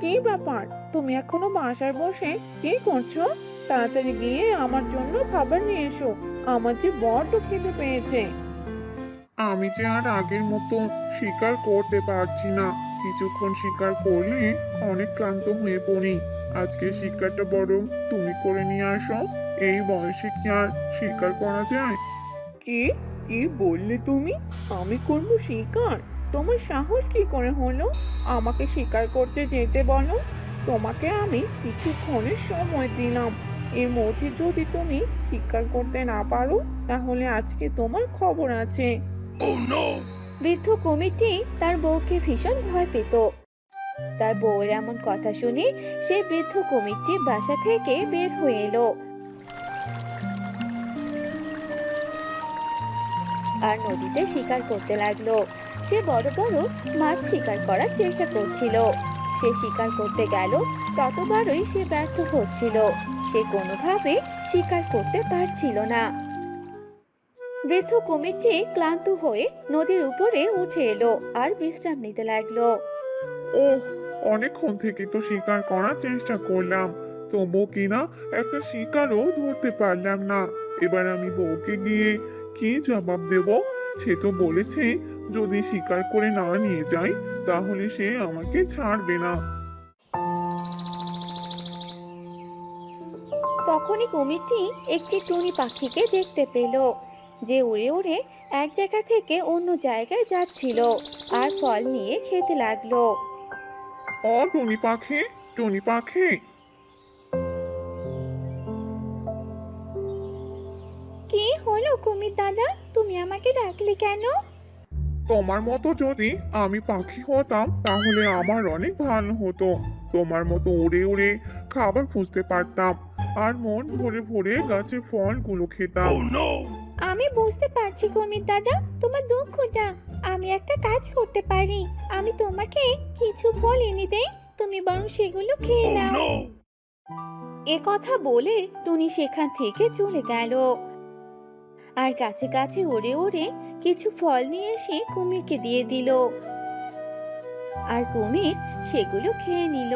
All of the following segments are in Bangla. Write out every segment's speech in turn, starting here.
কি ব্যাপার? তুমি এখনো বাসায় বসে কি করছো? তাড়াতাড়ি গিয়ে আমার জন্য খাবার নিয়ে এসো। আমার যে বড্ড খিদে পেয়েছে। আমি যে আর আগের মতো শিকার করতে পারছি না। কিছুক্ষণ শিকার করলে অনেক ক্লান্ত হয়ে পড়ি। আজকে শিকারটা বরং তুমি করে নিয়ে আসো। এই বয়সে কি আর শিকার করা যায়? কি কি বললে তুমি? আমি করব শিকার? তোমার সাহস কি করে হলো আমাকে শিকার করতে যেতে বলো? তোমাকে আমি কিছুক্ষণের সময় দিলাম। এর মধ্যে যদি তুমি শিকার করতে না পারো তাহলে আজকে তোমার খবর আছে। বৃদ্ধ কুমিরটি তার বউকে ভীষণ ভয় পেত। তার বউয়ের এমন কথা শুনে সেই বৃদ্ধ কুমিরটি বাসা থেকে বের হয়ে এলো আর নদীতে শিকার করতে লাগলো। সে বড় বড় মাছ শিকার করার চেষ্টা করছিল। সে শিকার করতে গেল, ততবারই সে ব্যর্থ হচ্ছিল। সে কোনোভাবে শিকার করতে পারছিল না। বৃদ্ধ কুমিরটি ক্লান্ত হয়ে নদীর উপরে উঠে এলো আর বিশ্রাম নিতে লাগলো। ওহ, অনেকক্ষণ থেকে তো শিকার করার চেষ্টা করলাম, তবুও কিনা একটা শিকারও ধরতে পারলাম না। এবার আমি বউকে গিয়ে কি জবাব দেব? সে তো বলেছে যদি শিকার করে না নিয়ে যাই তাহলে সে আমাকে ছাড়বে না। তখনই কুমিরটি একটি টুনি পাখিকে দেখতে পেল, যে উড়ে উড়ে এক জায়গা থেকে অন্য জায়গায় যাচ্ছিল আর ফল নিয়ে খেতে লাগলো। ও টুনি পাখি, টুনি পাখি, কি হলো কুমির দাদা, তুমি আমাকে ডাকলে কেন? তোমার মতো যদি আমি পাখি হতাম তাহলে আমার অনেক ভালো হতো। তোমার মতো উড়ে উড়ে খাবার খুঁজতে পারতাম আর মন ভরে ভরে গাছে ফলগুলো খেতাম। আমি বুঝতে পারছি কুমির দাদা তোমার দুঃখটা। আমি একটা কাজ করতে পারি, আমি তোমাকে কিছু ফল এনে দেই, তুমি বরং সেগুলো খেয়ে নাও। এ কথা বলে টুনি সেখান থেকে চলে গেল আর গাছে গাছে উড়ে উড়ে কিছু ফল নিয়ে এসে কুমিরকে দিয়ে দিল। আর কুমির সেগুলো খেয়ে নিল।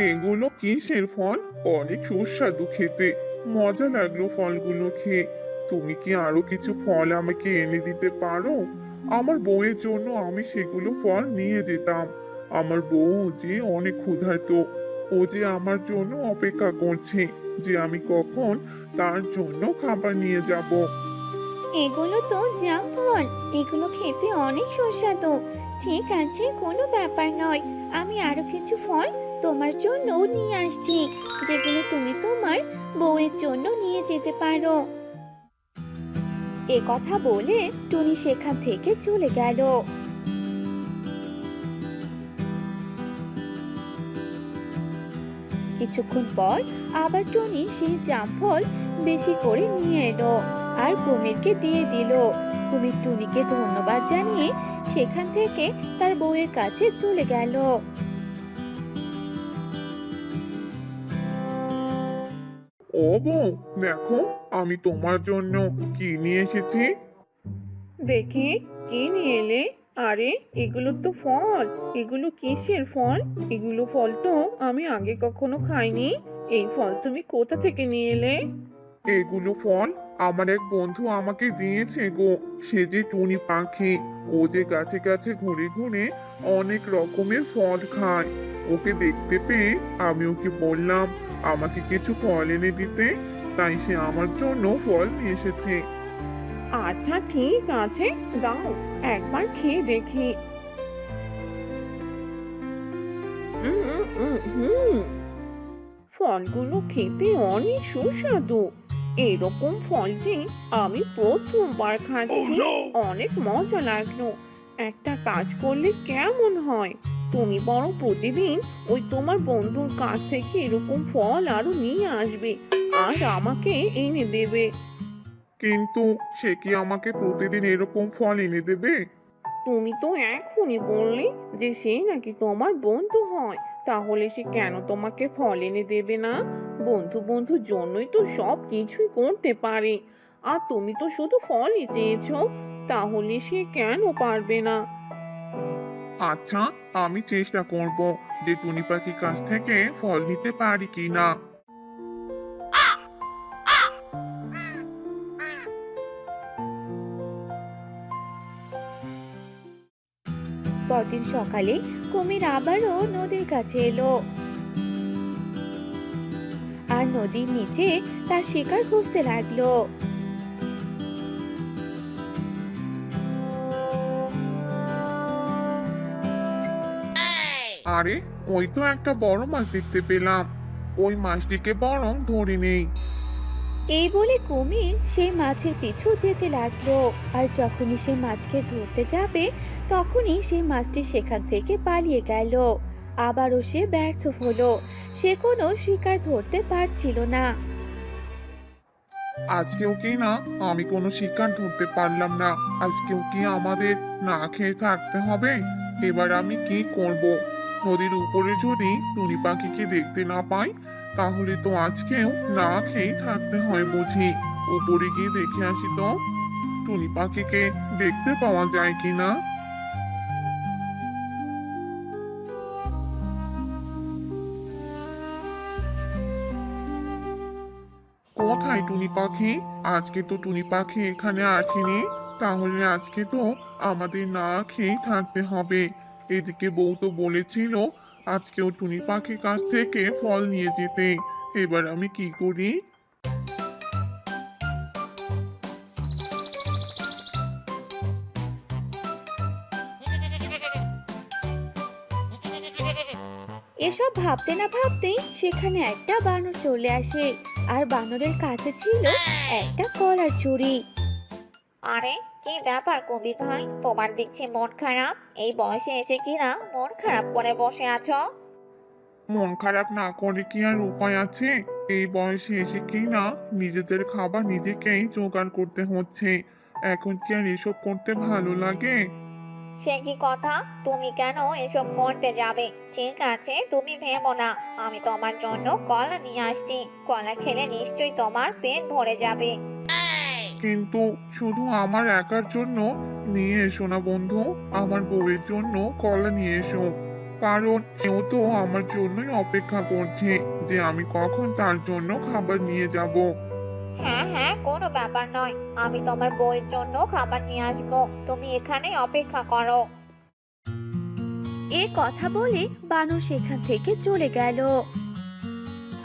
এগুলো কিসের ফল? অনেক সুস্বাদু খেতে। মজা লাগলো ফলগুলো খেয়ে। তুমি কি আরো কিছু ফল আমাকে এনে দিতে পারো? আমার বউয়ের জন্য আমি সেগুলো ফল নিয়ে যেতাম। আমার বউ যে অনেক ক্ষুধার্ত, ও যে আমার জন্য অপেক্ষা করছে যে আমি কখন তার জন্য খাবার নিয়ে যাব। এগুলো তো জাম ফল, এগুলো খেতে অনেক সুস্বাদু। ঠিক আছে, কোনো ব্যাপার নয়, আমি আরো কিছু ফল তোমার জন্য নিয়ে আসছি, যেগুলো তুমি তোমার বউয়ের জন্য নিয়ে যেতে পারো। এ কথা বলে টুনি সেখান থেকে চলে গেল। কিছুক্ষণ পর আবার টুনি সেই জামফল বেশি করে নিয়ে এলো আর কুমিরকে দিয়ে দিল। কুমির টুনিকে ধন্যবাদ জানিয়ে সেখান থেকে তার বউয়ের কাছে চলে গেল। ও বউ, দেখো আমি তোমার জন্য কি নিয়ে এসেছি। দেখি কি নিয়ে এলে? আরে এগুলো তো ফল। এগুলো কিসের ফল? এগুলো ফল তো আমি আগে কখনো খাইনি। এই ফল তুমি কোথা থেকে নিয়ে এলে? এগুলো ফল আমার এক বন্ধু আমাকে দিয়েছে গো। সে যে টুনি পাখি, ও যে গাছে গাছে ঘুরে ঘুরে অনেক রকমের ফল খায়। ওকে দেখতে পেয়ে আমি ওকে বললাম আমাকে কিছু ফল এনে দিতে, তাই সে আমার জন্য ফল নিয়ে এসেছে। আচ্ছা ঠিক আছে, দাও একবার খেয়ে দেখি। উম, উম, হুম, ফলগুলো খেতে অনেক সুস্বাদু। এরকম ফল যে আমি প্রথমবার খাচ্ছি। অনেক মজা লাগলো। একটা কাজ করলে কেমন হয়? তুমি বরং প্রতিদিন ওই তোমার বন্ধুর কাছ থেকে এরকম ফল আরো নিয়ে আসবে আর আমাকে এনে দেবে। কিন্তু সে কি আমাকে প্রতিদিন এরকম ফল এনে দেবে? তুমি তো এখনই বললে যে সে নাকি তোমার বন্ধু হয়, তাহলে সে কেন তোমাকে ফল এনে দেবে না? বন্ধু বন্ধুর জন্যই তো সব কিছুই করতে পারে। আর তুমি তো শুধু ফলই চেয়েছো, তাহলে সে কেন পারবে না? আচ্ছা, আমি চেষ্টা করব যে টুনি পাখির কাছ থেকে ফল নিতে পারি কিনা। পরদিন সকালে কুমির আবারও নদীর কাছে এলো আর নদীর নিচে তার শিকার খুঁজতে লাগলো। আরে, ওই তো একটা বড় মাছ দেখতে পেলাম। ওই মাছটিকে বরং ধরে নেই। এই বলে কুমির সেই মাছের পিছু যেতে লাগলো। আর যখনই সে মাছকে ধরতে যাবে তখনই সেই মাছটি সেখান থেকে পালিয়ে গেল। আবারও সে ব্যর্থ হলো, সে কোনো শিকার ধরতে পারছিল না। আজকেও কি না আমি কোনো শিকার ধরতে পারলাম না। আজকেও কি আমাদের না খেয়ে থাকতে হবে? এবার আমি কি করব? নদীর উপরে যদি টুনি পাখিকে দেখতে না পাই, তাহলে তো আজকেও না খেয়ে থাকতে হয় বুঝি। উপরে গিয়ে দেখে আসি তো টুনি পাখিকে দেখতে পাওয়া যায় কিনা। কোথায় টুনি পাখি? আজকে তো টুনি পাখি এখানে আসেনি। তাহলে আজকে তো আমাদের না খেয়ে থাকতে হবে। এদিকে বউ তো বলেছিল আজকেও টুনি পাখির কাছ থেকে ফল নিয়ে যেতে। এবার আমি কি করি? এসব ভাবতে না ভাবতেই সেখানে একটা বানর চলে আসে। আর বানরের কাছে ছিল একটা কলার ছুরি। আরে, কি ব্যাপার কবির ভাই, তোমার দেখছি মন খারাপ। এই বয়সে এসে কিনা মন খারাপ করে বসে আছো? মন খারাপ না করে কি আর উপায় আছে? এই বয়সে এসে কি না নিজেদের খাবার নিজেকেই জোগাড় করতে হচ্ছে। এখন কি আর এসব করতে ভালো লাগে? সে কি কথা, তুমি কেন এসব করতে যাবে? ঠিক আছে, তুমি ভেবো না, আমি তোমার জন্য কলা নিয়ে আসছি। কলা খেলে নিশ্চয়ই তোমার পেট ভরে যাবে। কিন্তু শুধু আমার একার জন্য নিয়ে এসো না বন্ধু। আমার বউয়ের জন্য কলা নিয়ে এসো। কারণ কেউ তো আমার জন্যই অপেক্ষা করছে যে আমি কখন তার জন্য খাবার নিয়ে যাব। হ্যাঁ হ্যাঁ, কোনো ব্যাপার নয়, আমি তোমার বউয়ের জন্য খাবার নিয়ে আসবো। তুমি এখানেই অপেক্ষা করো। এ কথা বলে বানর সেখান থেকে চলে গেল।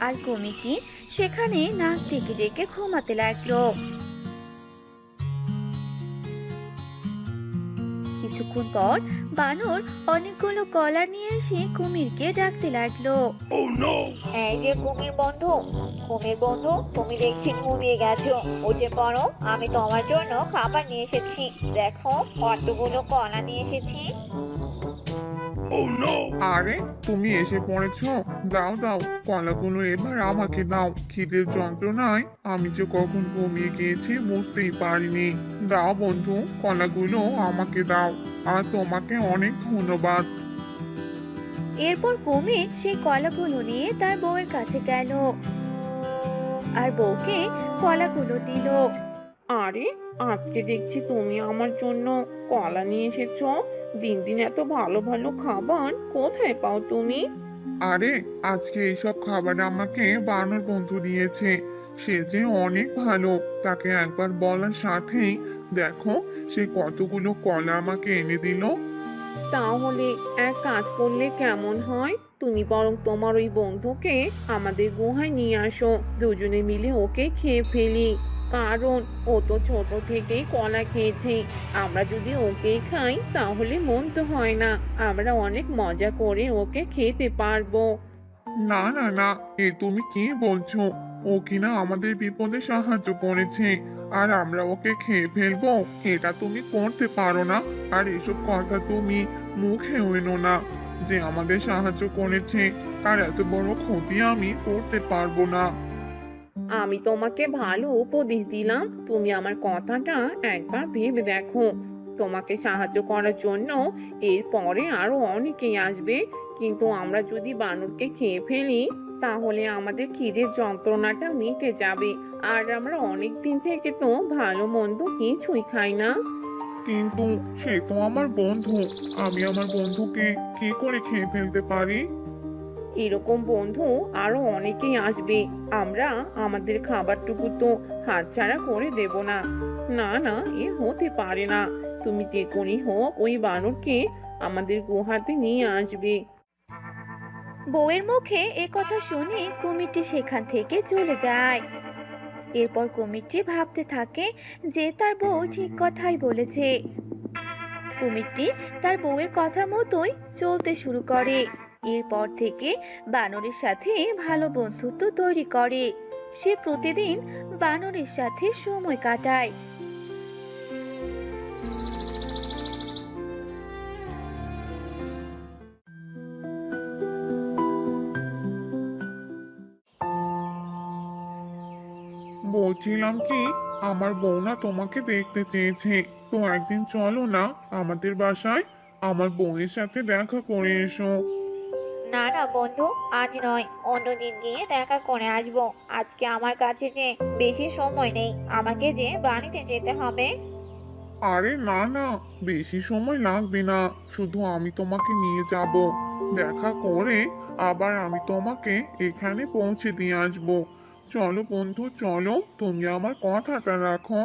আর কুমিরটি সেখানে নাক ডেকে ডেকে ঘুমাতে লাগলো। কিছুক্ষণ পর বানর অনেকগুলো কলা নিয়ে এসে কুমিরকে ডাকতে লাগলো। এই যে কুমির বন্ধু, তুমি দেখছি ঘুমিয়ে গেছো। উঠে পড়ো, আমি তোমার জন্য খাবার নিয়ে এসেছি। দেখো কতগুলো কলা নিয়ে এসেছি। আরে, তুমি এসে পড়েছো? দাও দাও, কলাগুলো এবার আমাকে দাও। খিদের যন্ত্রণায় আমি যে কখন ঘুমিয়ে গিয়েছি বুঝতেই পারিনি। দাও বন্ধু, কলাগুলো আমাকে দাও। আর তোমাকে অনেক ধন্যবাদ। এরপর কুমির সেই কলাগুলো নিয়ে তার বউয়ের কাছে গেল আর বউকে কলাগুলো দিল। আরে, আজকে দেখছি তুমি আমার জন্য কলা নিয়ে এসেছো। দিন দিন এত ভালো ভালো খাবার কোথায় পাও তুমি? আরে, আজকে এইসব খাবার আমাকে বানর বন্ধু দিয়েছে। সে যে অনেক ভালো, তাকে একবার বলার সাথেই দেখো সে কতগুলো কলা আমাকে এনে দিল। তাহলে এক কাজ করলে কেমন হয়? তুমি বরং তোমার ওই বন্ধুকে আমাদের গুহায় নিয়ে আসো, দুজনে মিলে ওকে খেয়ে ফেলি। কারণ ও তো ছোট থেকেই কলা খেয়েছে। আমরা যদি ওকেই খাই তাহলে মন তো হয় না, আমরা অনেক মজা করে ওকে খেতে পারবো। না না না, তুমি কি বলছো? ও কিনা আমাদের বিপদে সাহায্য করেছে, আর আমরা ওকে খেয়ে ফেলবো? এটা তুমি করতে পারো না। আর এসব কথা তুমি মুখেও এনো না। যে আমাদের সাহায্য করেছে তার এত বড় ক্ষতি আমি করতে পারবো না। আমি তোমাকে ভালো উপদেশ দিলাম, তুমি আমার কথাটা একবার ভেবে দেখো। তোমাকে সাহায্য করার জন্য এরপরে আরো অনেকেই আসবে, কিন্তু আমরা যদি বানরকে খেয়ে ফেলি তাহলে আমাদের খিদের যন্ত্রণাটা মিটে যাবে। আর আমরা অনেক দিন থেকে তো ভালো মন্দ কিছুই খাই না। কিন্তু সে তো আমার বন্ধু, আমি আমার বন্ধুকে কি করে খেয়ে ফেলতে পারি? এরকম বন্ধু আরো অনেকেই আসবে, আমরা আমাদের খাবারটুকু তো হাতছাড়া করে দেব না। না না, এ হতে পারে না। তুমি যে করেই হোক ওই বানরকে আমাদের গুহাতে নিয়ে আসবে। বউয়ের মুখে এ কথা শুনে কুমিরটি সেখান থেকে চলে যায়। এরপর কুমিরটি ভাবতে থাকে যে তার বউ ঠিক কথাই বলেছে। কুমিরটি তার বউয়ের কথা মতোই চলতে শুরু করে। এরপর থেকে বানরের সাথে ভালো বন্ধুত্ব তৈরি করে। সে প্রতিদিন বানরের সাথে সময় কাটায়। বলছিলাম কি, আমার বউ না তোমাকে দেখতে চেয়েছে, তো একদিন চলো না আমাদের বাসায়, আমার বউয়ের সাথে দেখা করে এসো। না না বন্ধু, আজ নয়, অন্যদিন গিয়ে দেখা করে আসবো। আজকে আমার কাছে যে বেশি সময় নেই, আমাকে যে বাড়িতে যেতে হবে। আরে না না, বেশি সময় লাগবে না, শুধু আমি তোমাকে নিয়ে যাব, দেখা করে আবার আমি তোমাকে এখানে পৌঁছে দিয়ে আসবো। চলো বন্ধু চলো, তুমি আমার কথাটা রাখো।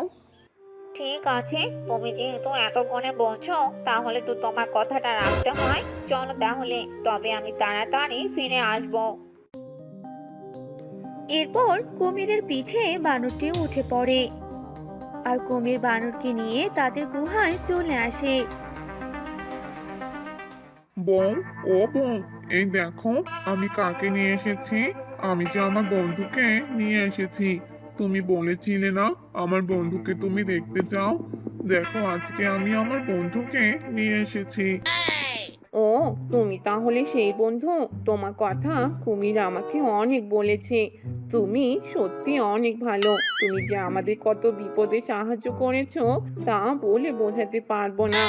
ঠিক আছে, তুমি যেহেতু এতক্ষণে বলছো, তাহলে তো তোমার কথাটা রাখতে হয়। চলো তাহলে, তবে আমি তাড়াতাড়ি ফিরে আসবো। এরপর কুমিরের পিঠে বানরটি উঠে পড়ে আর কুমির বানরকে নিয়ে তাদের গুহায় চলে আসে। বউ, ও বউ, এই দেখো আমি কাকে নিয়ে এসেছি। আমি যে আমার বন্ধুকে নিয়ে এসেছি, তুমি বলেছিলে না আমার বন্ধুকে তুমি দেখতে চাও। দেখো আজকে আমি আমার বন্ধুকে নিয়ে এসেছি। ও, তুমি তাহলে সেই বন্ধু? তোমার কথা কুমির আমাকে অনেক বলেছে। তুমি সত্যি অনেক ভালো। তুমি যে আমাদের কত বিপদে সাহায্য করেছো তা বলে বোঝাতে পারবো না।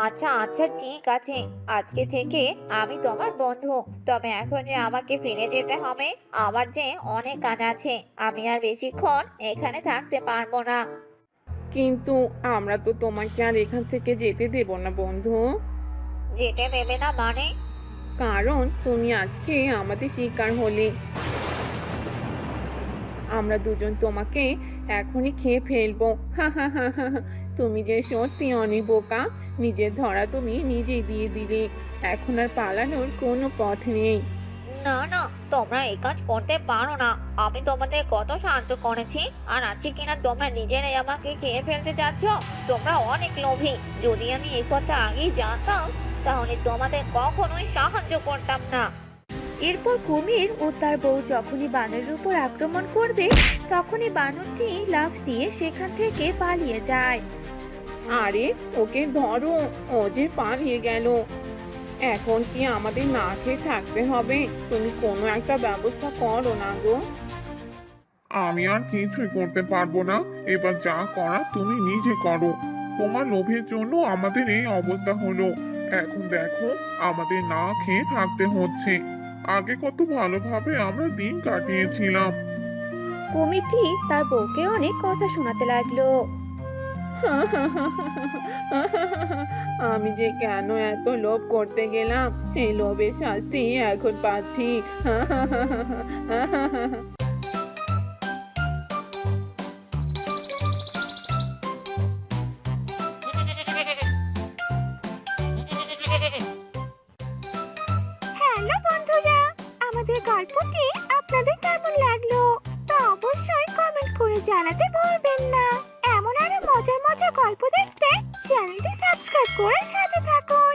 আচ্ছা আচ্ছা, ঠিক আছে, আজকে থেকে আমি তোমার বন্ধু। তবে এখন যে আমাকে ফিরে যেতে হবে, আমার যে অনেক কাজ আছে, আমি আর বেশিক্ষণ এখানে থাকতে পারবো না। কিন্তু আমরা তো তোমাকে আর এখান থেকে যেতে দেব না বন্ধু। যেতে দেবে না মানে? কারণ তুমি আজকে আমাদের শিকার হলে। আমরা দুজন তোমাকে এখনই খেয়ে ফেলবো। হা হা হা হা হা। তুমি যে সত্যি অনেক বোকা, নিজের ধরা তুমি নিজেই দিয়ে দিলে। এখন আর পালানোর কোনো পথ নেই। না না, তোমরা এই কাজ করতে পারো না। আমি তোমাদের কত সাহায্য করেছি, আর আজকে কিনা তোমরা নিজেরাই আমাকে খেয়ে ফেলতে চাচ্ছ। তোমরা অনেক লোভী। যদি আমি এই কথা আগেই জানতাম, তাহলে তোমাদের কখনোই সাহায্য করতাম না। এরপর কুমির ও তার বউ যখনই বানরের উপর আক্রমণ করবে, তখনই বানরটি লাফ দিয়ে সেখান থেকে পালিয়ে যায়। আরে ওকে ধরো, ও যে পালিয়ে গেল। এখন কি আমাদের না খেয়ে থাকতে হবে? তুমি কোনো একটা ব্যবস্থা করো না গো। আমি আর কিছুই করতে পারবো না, এবার যা করা তুমি নিজে করো। তোমার লোভের জন্য আমাদের এই অবস্থা হলো। এখন দেখো আমাদের না খেয়ে থাকতে হচ্ছে। আগে কত ভালোভাবে আমরা দিন কাটিয়েছিলাম। কুমিরটি তার বউকে অনেক কথা শোনাতে লাগলো। আমি যে কেন এত লোভ করতে গেলাম, এই লোভের শাস্তি এখন পাচ্ছি। হ্যালো বন্ধুরা, আমাদের গল্পটি আপনাদের কেমন লাগলো তা অবশ্যই কমেন্ট করে জানাতে ভুলবেন না। এমন আরো মজার মজার গল্প দেখতে চ্যানেলটি সাবস্ক্রাইব করে সাথে থাকুন।